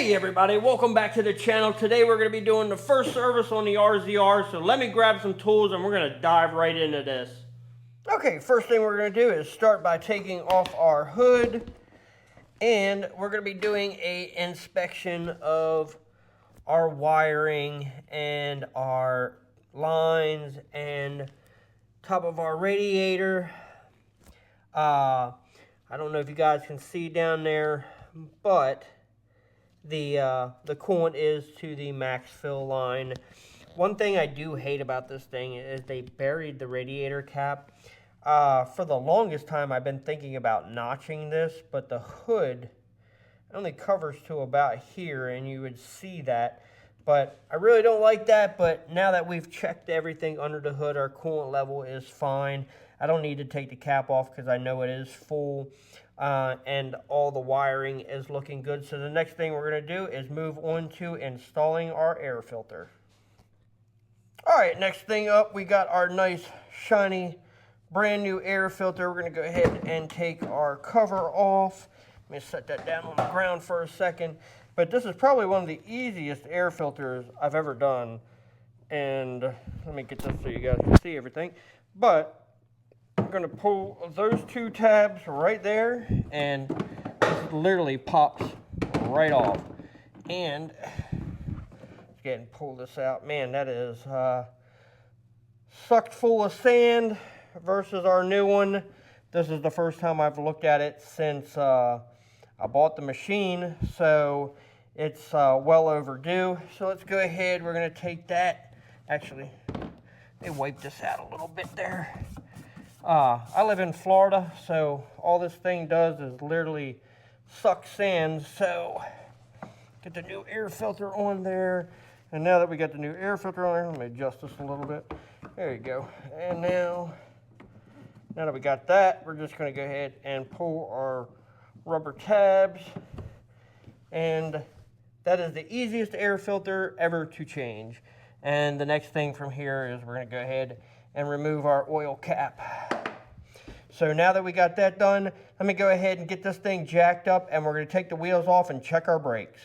Hey everybody, welcome back to the channel. Today we're going to be doing the first service on the RZR, so let me grab some tools and we're going to dive right into this. Okay, first thing we're going to do is start by taking off our hood, and we're going to be doing an inspection of our wiring and our lines and top of our radiator. I don't know if you guys can see down there, but the coolant is to the max fill line. One thing I do hate about this thing is they buried the radiator cap. For the longest time I've been thinking about notching this, but the hood only covers to about here and you would see that. But I really don't like that, but now that we've checked everything under the hood, our coolant level is fine. I don't need to take the cap off because I know it is full. And all the wiring is looking good. So the next thing we're going to do is move on to installing our air filter. Alright, next thing up, we got our nice shiny brand new air filter. We're going to go ahead and take our cover off. Let me set that down on the ground for a second. But this is probably one of the easiest air filters I've ever done. And let me get this so you guys can see everything. But I'm going to pull those two tabs right there, and this literally pops right off. And let's get and pull this out. Man, that is sucked full of sand versus our new one. This is the first time I've looked at it since I bought the machine, so it's well overdue. So let's go ahead. We're going to take that. Actually, let me wipe this out a little bit there. I live in Florida, so all this thing does is literally suck sand. So get the new air filter on there. And now that we got the new air filter on there, let me adjust this a little bit. There you go. And now that we got that, we're just going to go ahead and pull our rubber tabs. And that is the easiest air filter ever to change. And the next thing from here is we're going to go ahead and remove our oil cap. So now that we got that done, let me go ahead and get this thing jacked up, and we're going to take the wheels off and check our brakes.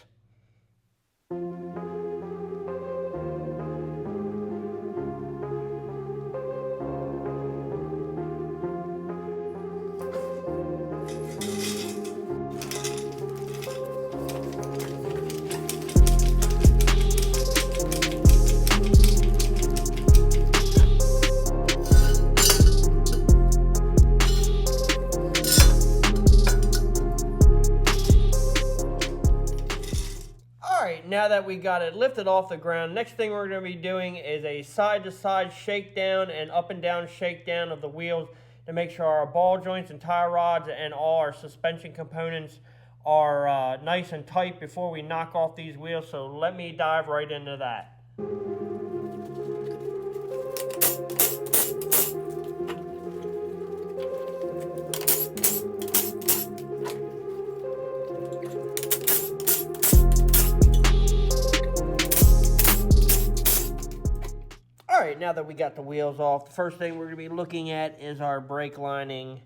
Now that we got it lifted off the ground, next thing we're going to be doing is a side-to-side shakedown and up-and-down shakedown of the wheels to make sure our ball joints and tie rods and all our suspension components are nice and tight before we knock off these wheels. So let me dive right into that. Alright, now that we got the wheels off, the first thing we're going to be looking at is our brake lining,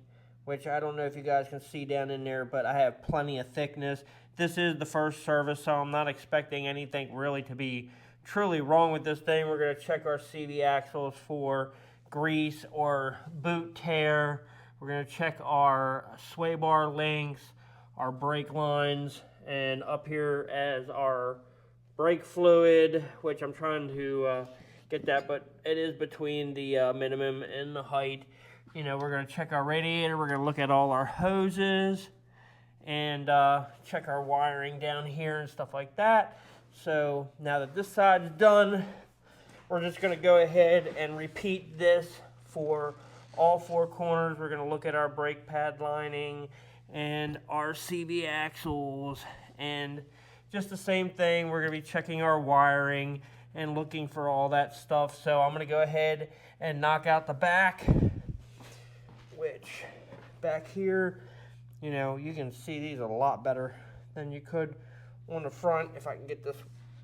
which I don't know if you guys can see down in there, but I have plenty of thickness. This is the first service, so I'm not expecting anything really to be truly wrong with this thing. We're going to check our CV axles for grease or boot tear. We're going to check our sway bar links, our brake lines, and up here as our brake fluid, which I'm trying to get that, but it is between the minimum and the height. You know, we're going to check our radiator. We're going to look at all our hoses and check our wiring down here and stuff like that. So now that this side is done, we're just going to go ahead and repeat this for all four corners. We're going to look at our brake pad lining and our CV axles, and just the same thing. We're going to be checking our wiring and looking for all that stuff. So I'm going to go ahead and knock out the back, which back here, you know, you can see these a lot better than you could on the front, if I can get this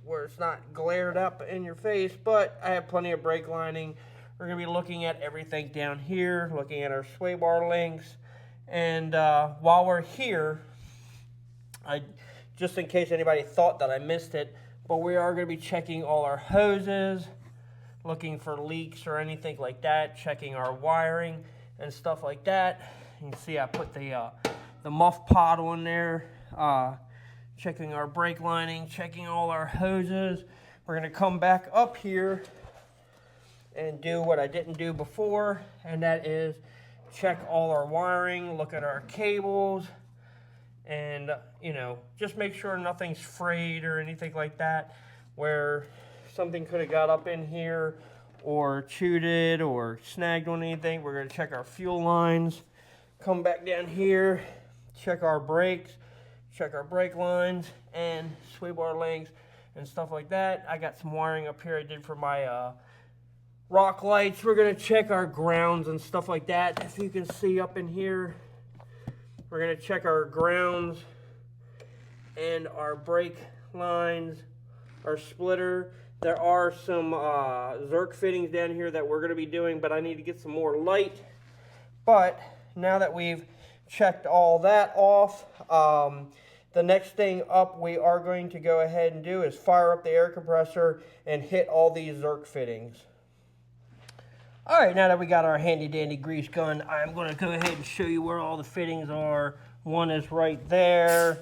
where it's not glared up in your face. But I have plenty of brake lining. We're going to be looking at everything down here, looking at our sway bar links. And while we're here, I just in case anybody thought that I missed it. But we are going to be checking all our hoses, looking for leaks or anything like that, checking our wiring and stuff like that. You can see I put the muff pod on there, checking our brake lining, checking all our hoses. We're going to come back up here and do what I didn't do before, and that is check all our wiring, look at our cables, and, you know, just make sure nothing's frayed or anything like that, where something could have got up in here or chewed it or snagged on anything. We're going to check our fuel lines, come back down here, check our brakes, check our brake lines, and sway bar links and stuff like that. I got some wiring up here I did for my rock lights. We're going to check our grounds and stuff like that. If you can see up in here, we're going to check our grounds and our brake lines, our splitter. There are some Zerk fittings down here that we're going to be doing, but I need to get some more light. But now that we've checked all that off, the next thing up we are going to go ahead and do is fire up the air compressor and hit all these Zerk fittings. All right, now that we got our handy dandy grease gun, I'm going to go ahead and show you where all the fittings are. One is right there.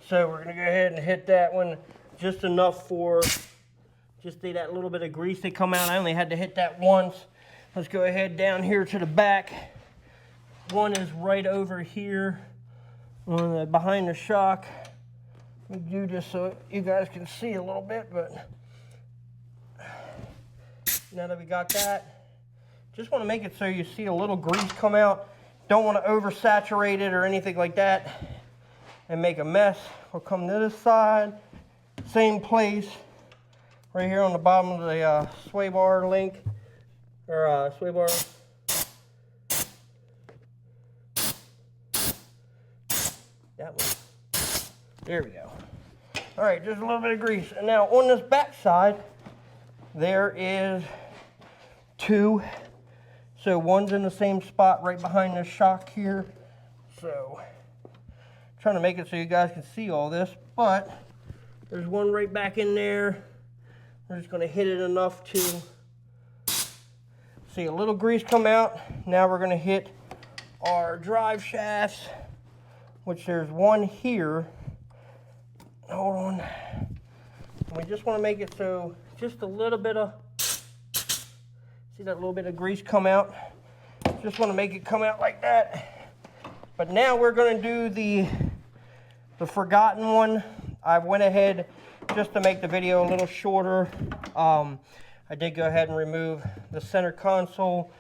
So we're going to go ahead and hit that one just enough for just that little bit of grease to come out. I only had to hit that once. Let's go ahead down here to the back. One is right over here on the behind the shock. Let me do this so you guys can see a little bit, but now that we got that, just want to make it so you see a little grease come out. Don't want to oversaturate it or anything like that and make a mess. We'll come to this side, same place, right here on the bottom of the sway bar link, or sway bar. That one. There we go. All right, just a little bit of grease. And now on this back side, there is two. So one's in the same spot right behind this shock here. So trying to make it so you guys can see all this, but there's one right back in there. We're just going to hit it enough to see a little grease come out. Now we're going to hit our drive shafts, which there's one here. Hold on. We just want to make it so just a little bit of, see that little bit of grease come out? Just want to make it come out like that. But now we're going to do the forgotten one. I went ahead just to make the video a little shorter. I did go ahead and remove the center console,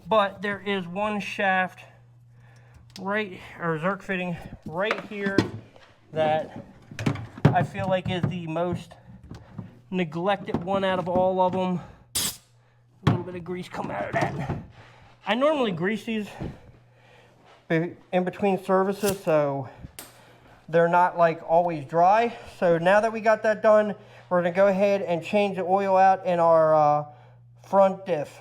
but there is one shaft right, or Zerk fitting right here that I feel like is the most neglected one out of all of them. A little bit of grease come out of that. I normally grease these in between services, so they're not like always dry. So now that we got that done, we're gonna go ahead and change the oil out in our front diff.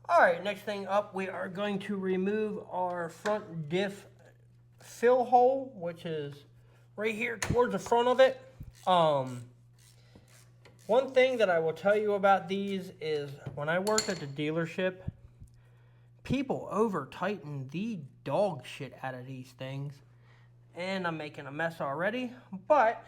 All right, next thing up, we are going to remove our front diff fill hole, which is right here towards the front of it. One thing that I will tell you about these is when I worked at the dealership, people over tighten the dog shit out of these things. And I'm making a mess already, but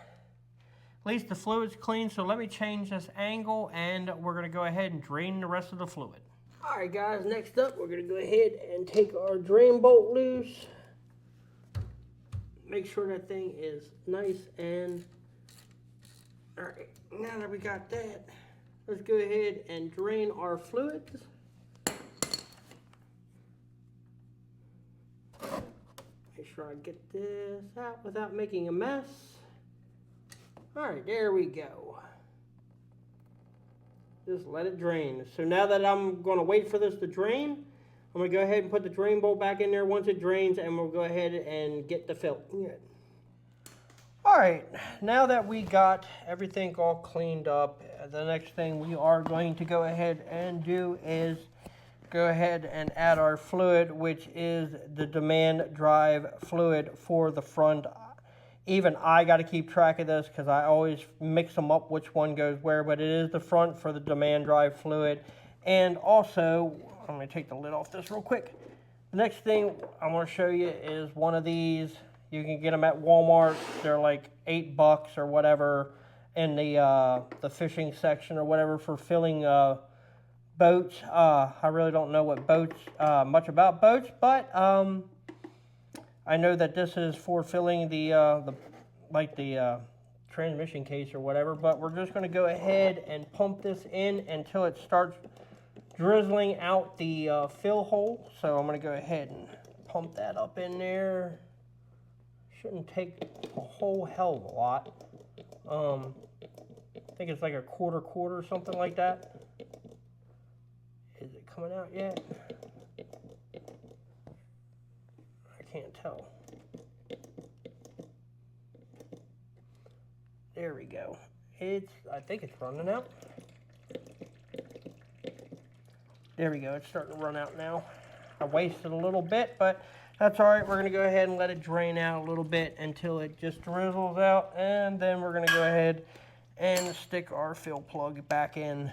at least the fluid's clean. So let me change this angle and we're gonna go ahead and drain the rest of the fluid. All right guys, next up, we're gonna go ahead and take our drain bolt loose. Make sure that thing is nice and, all right, now that we got that, let's go ahead and drain our fluids. Make sure I get this out without making a mess. All right, there we go. Just let it drain. So now that I'm gonna wait for this to drain, I'm gonna go ahead and put the drain bolt back in there once it drains, and we'll go ahead and get the fill. All right, now that we got everything all cleaned up, the next thing we are going to go ahead and do is go ahead and add our fluid, which is the demand drive fluid for the front Even I got to keep track of this because I always mix them up which one goes where, but it is the front for the demand drive fluid. And also, I'm going to take the lid off this real quick. The next thing I want to show you is one of these. You can get them at Walmart. They're like $8 or whatever in the fishing section or whatever for filling boats. I really don't know what boats, much about boats, but I know that this is for filling the transmission case or whatever. But we're just going to go ahead and pump this in until it starts drizzling out the fill hole. So I'm going to go ahead and pump that up in there. Shouldn't take a whole hell of a lot. I think it's like a quarter or something like that. Is it coming out yet? I can't tell. There we go. I think it's running out. There we go, it's starting to run out now. I wasted a little bit, but that's all right. We're going to go ahead and let it drain out a little bit until it just drizzles out, and then we're going to go ahead and stick our fill plug back in.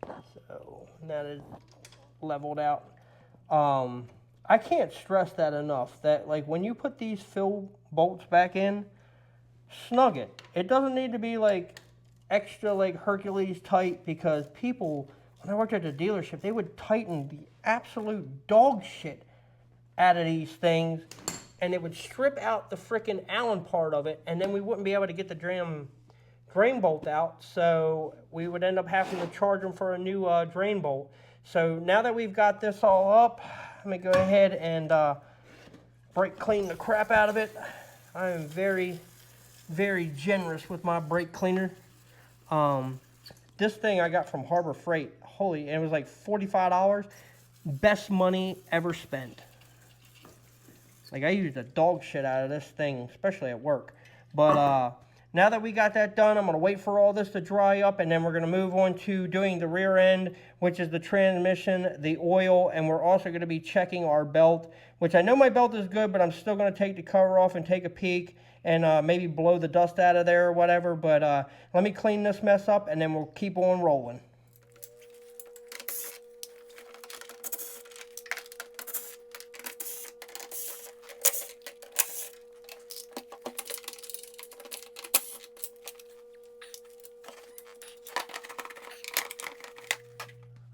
So now that it's leveled out. I can't stress that enough, that like when you put these fill bolts back in, snug it. It doesn't need to be like extra like Hercules tight, because people, when I worked at the dealership, they would tighten the absolute dog shit out of these things, and it would strip out the frickin' Allen part of it, and then we wouldn't be able to get the drain bolt out, so we would end up having to charge them for a new drain bolt. So now that we've got this all up, let me go ahead and brake clean the crap out of it. I am very, very generous with my brake cleaner. This thing I got from Harbor Freight. Holy, and it was like $45. Best money ever spent. Like, I used the dog shit out of this thing, especially at work. But now that we got that done, I'm going to wait for all this to dry up, and then we're going to move on to doing the rear end, which is the transmission, the oil, and we're also going to be checking our belt, which I know my belt is good, but I'm still going to take the cover off and take a peek and maybe blow the dust out of there or whatever. But let me clean this mess up, and then we'll keep on rolling.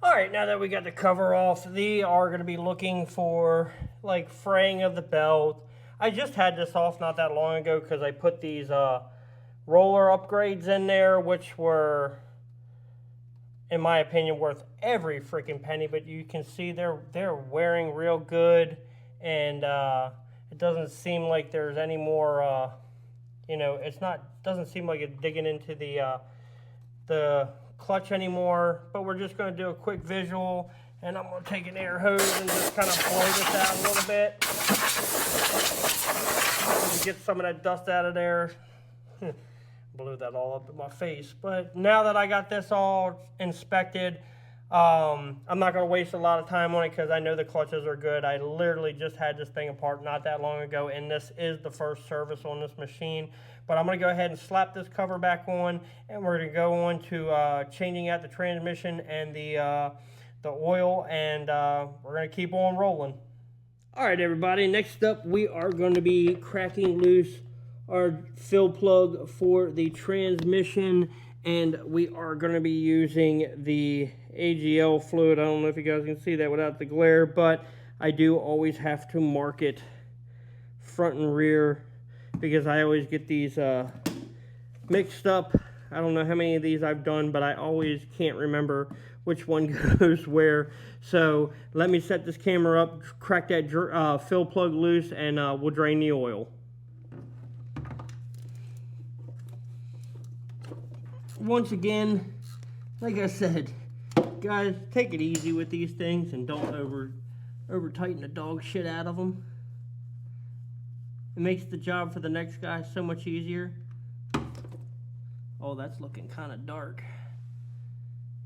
Alright, now that we got the cover off, they are going to be looking for like fraying of the belt. I just had this off not that long ago because I put these roller upgrades in there, which were, in my opinion, worth every freaking penny. But you can see they're wearing real good, and it doesn't seem like there's any more, doesn't seem like it's digging into the clutch anymore. But we're just going to do a quick visual, and I'm going to take an air hose and just kind of blow this out a little bit to get some of that dust out of there. Blew that all up in my face. But now that I got this all inspected, I'm not going to waste a lot of time on it because I know the clutches are good. I literally just had this thing apart not that long ago, and this is the first service on this machine. But I'm going to go ahead and slap this cover back on, and we're going to go on to changing out the transmission and the oil, and we're going to keep on rolling. All right, everybody, next up we are going to be cracking loose our fill plug for the transmission, and we are going to be using the AGL fluid. I don't know if you guys can see that without the glare, but I do always have to mark it front and rear because I always get these mixed up. I don't know how many of these I've done, but I always can't remember which one goes where. So let me set this camera up, crack that fill plug loose, and we'll drain the oil. Once again, like I said, guys, take it easy with these things and don't over tighten the dog shit out of them. It makes the job for the next guy so much easier. Oh, that's looking kind of dark.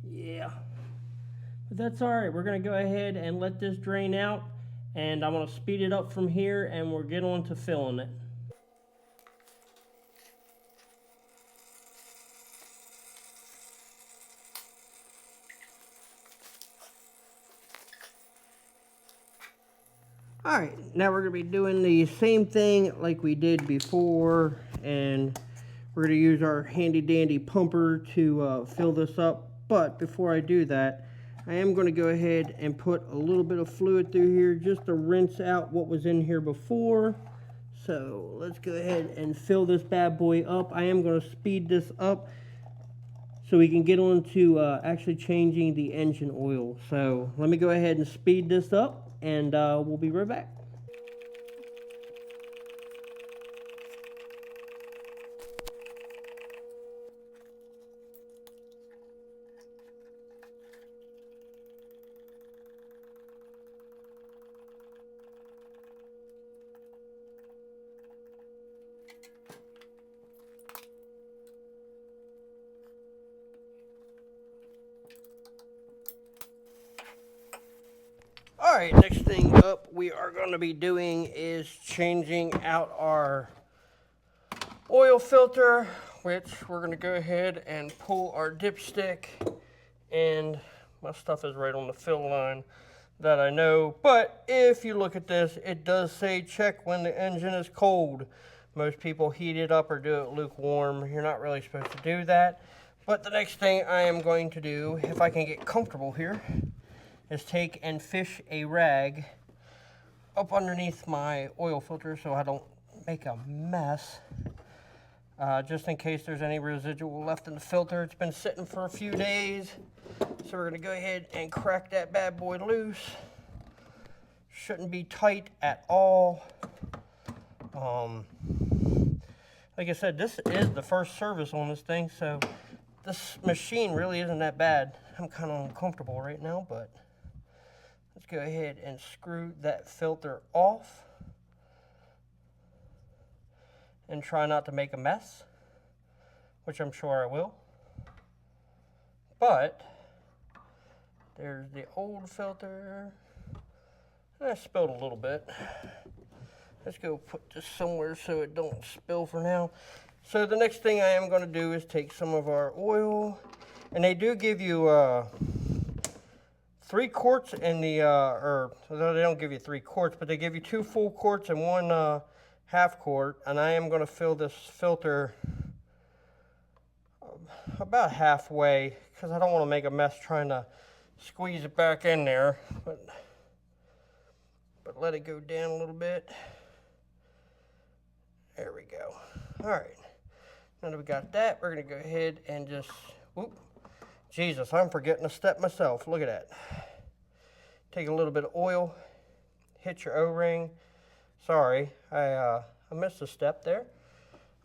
Yeah. But that's all right. We're going to go ahead and let this drain out, and I'm going to speed it up from here, and we'll get on to filling it. Alright, now we're going to be doing the same thing like we did before, and we're going to use our handy dandy pumper to fill this up. But before I do that, I am going to go ahead and put a little bit of fluid through here just to rinse out what was in here before. So let's go ahead and fill this bad boy up. I am going to speed this up so we can get on to actually changing the engine oil. So let me go ahead and speed this up, and we'll be right back. Alright, next thing up we are going to be doing is changing out our oil filter, which we're going to go ahead and pull our dipstick, and my stuff is right on the fill line, that I know. But if you look at this, it does say check when the engine is cold. Most people heat it up or do it lukewarm. You're not really supposed to do that. But the next thing I am going to do, if I can get comfortable here, is take and fish a rag up underneath my oil filter so I don't make a mess. Just in case there's any residual left in the filter. It's been sitting for a few days. So we're going to go ahead and crack that bad boy loose. Shouldn't be tight at all. Like I said, this is the first service on this thing, so this machine really isn't that bad. I'm kind of uncomfortable right now, but let's go ahead and screw that filter off and try not to make a mess, which I'm sure I will. But there's the old filter. I spilled a little bit. Let's go put this somewhere so it don't spill for now. So the next thing I am going to do is take some of our oil, and they do give you 3 quarts in the, they don't give you 3 quarts, but they give you 2 full quarts and 1 half quart, and I am going to fill this filter about halfway because I don't want to make a mess trying to squeeze it back in there, but let it go down a little bit. There we go. All right, now that we got that, we're going to go ahead and just, whoop, Jesus, I'm forgetting a step myself. Look at that. Take a little bit of oil, hit your O-ring. Sorry, I missed a step there.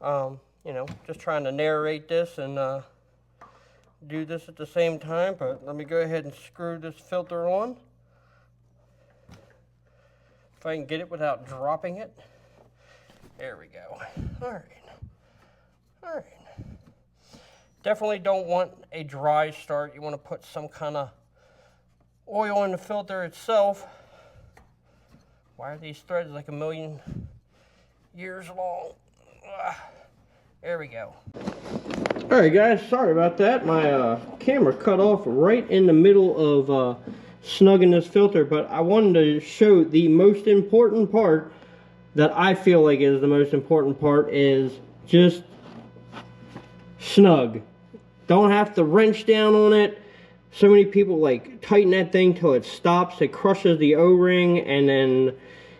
You know, just trying to narrate this and do this at the same time, but let me go ahead and screw this filter on. If I can get it without dropping it. There we go. All right. All right. Definitely don't want a dry start. You want to put some kind of oil in the filter itself. Why are these threads like 1,000,000 years long? There we go. All right, guys, sorry about that. My camera cut off right in the middle of snugging this filter, but I wanted to show the most important part that I feel like is the most important part is just snug. Don't have to wrench down on it. So many people like tighten that thing till it stops. It crushes the O-ring, and then,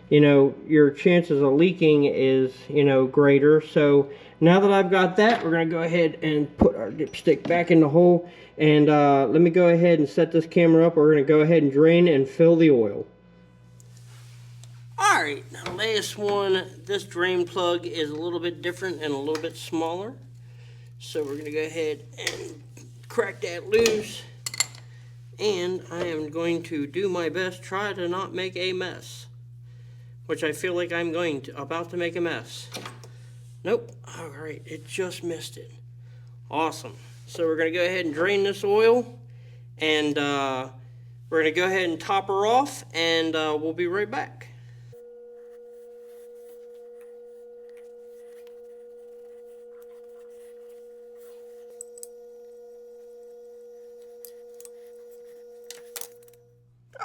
you know, your chances of leaking is, you know, greater. So now that I've got that, we're going to go ahead and put our dipstick back in the hole. And let me go ahead and set this camera up. We're going to go ahead and drain and fill the oil. Alright, now last one, this drain plug is a little bit different and a little bit smaller. So we're going to go ahead and crack that loose. And I am going to do my best, try to not make a mess. Which I feel like I'm about to make a mess. Nope. Alright, it just missed it. Awesome. So we're going to go ahead and drain this oil. And we're going to go ahead and top her off. And we'll be right back.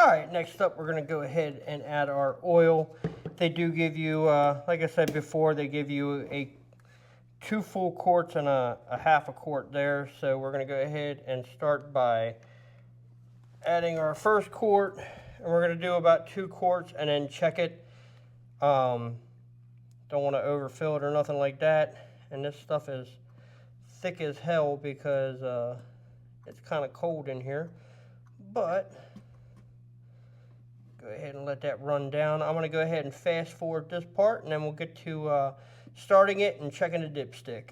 Alright, next up we're going to go ahead and add our oil. They do give you, like I said before, they give you 2 full quarts and a half a quart there. So we're going to go ahead and start by adding our first quart. And we're going to do about 2 quarts and then check it. Don't want to overfill it or nothing like that. And this stuff is thick as hell because it's kind of cold in here. But go ahead and let that run down. I'm going to go ahead and fast forward this part, and then we'll get to starting it and checking the dipstick.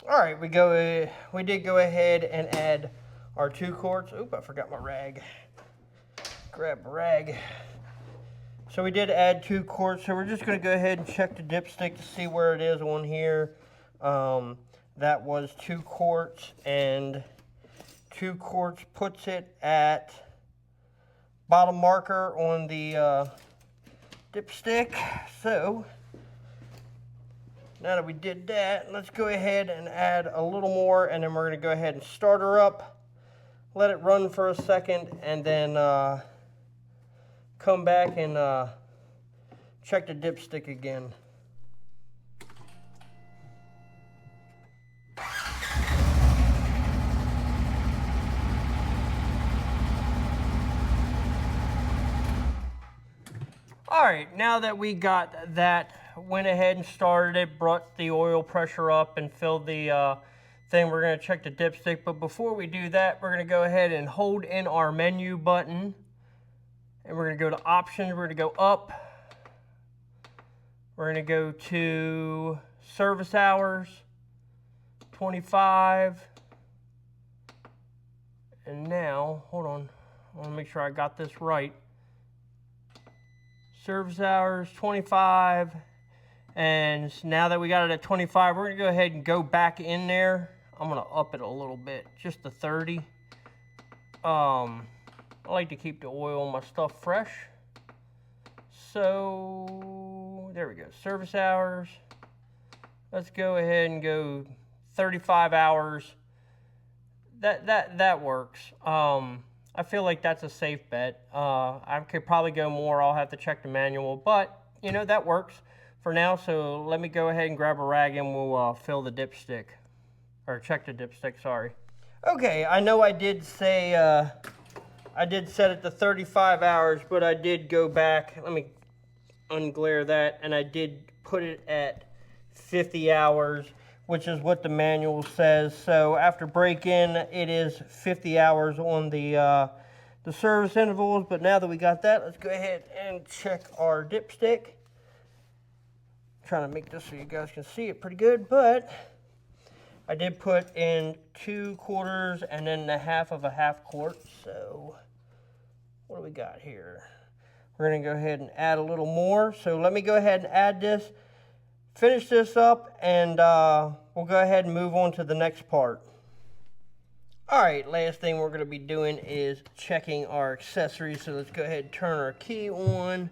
All right, we did go ahead and add our 2 quarts. Oop, I forgot my rag. Grab a rag. So we did add 2 quarts, so we're just going to go ahead and check the dipstick to see where it is on here. That was 2 quarts, and 2 quarts puts it at bottom marker on the dipstick. So now that we did that, let's go ahead and add a little more, and then we're going to go ahead and start her up, let it run for a second, and then come back and check the dipstick again. Alright, now that we got that, went ahead and started it, brought the oil pressure up and filled the thing, we're going to check the dipstick. But before we do that, we're going to go ahead and hold in our menu button. And we're going to go to options, we're going to go up. We're going to go to service hours, 25. And now, hold on, I want to make sure I got this right. Service hours, 25. And now that we got it at 25, we're going to go ahead and go back in there. I'm going to up it a little bit, just to 30. I like to keep the oil on my stuff fresh. So there we go. Service hours. Let's go ahead and go 35 hours. That works. I feel like that's a safe bet. I could probably go more. I'll have to check the manual, but you know, that works for now. So let me go ahead and grab a rag and we'll fill the dipstick, or check the dipstick, sorry. Okay, I know I did say I did set it to 35 hours, but I did go back. Let me unglare that, and I did put it at 50 hours, which is what the manual says. So after break-in, it is 50 hours on the service intervals. But now that we got that, let's go ahead and check our dipstick. I'm trying to make this so you guys can see it pretty good, but I did put in 2 quarters and then the half of a half quart. So what do we got here? We're going to go ahead and add a little more. So let me go ahead and add this, finish this up, and we'll go ahead and move on to the next part. Alright, last thing we're going to be doing is checking our accessories. So let's go ahead and turn our key on.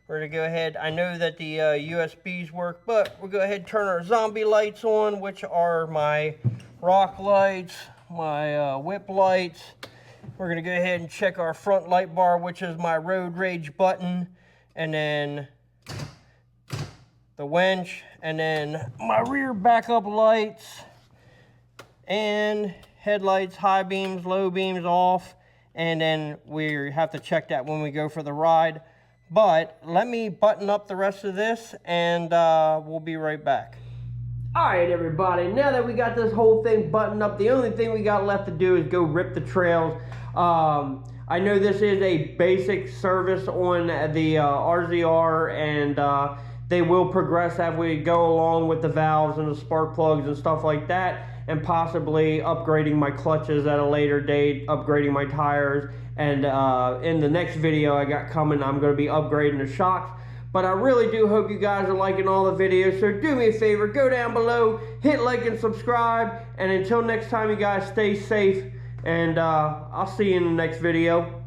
We're going to go ahead, I know that the USBs work, but we'll go ahead and turn our zombie lights on, which are my rock lights, my whip lights. We're going to go ahead and check our front light bar, which is my road rage button, and then the winch, and then my rear backup lights, and headlights, high beams, low beams off, and then we have to check that when we go for the ride. But let me button up the rest of this, and we'll be right back. Alright everybody, now that we got this whole thing buttoned up, the only thing we got left to do is go rip the trails. I know this is a basic service on the RZR, and they will progress as we go along with the valves and the spark plugs and stuff like that, and possibly upgrading my clutches at a later date, upgrading my tires, and in the next video I got coming, I'm going to be upgrading the shocks. But I really do hope you guys are liking all the videos, so do me a favor, go down below, hit like and subscribe, and until next time, you guys stay safe, and I'll see you in the next video.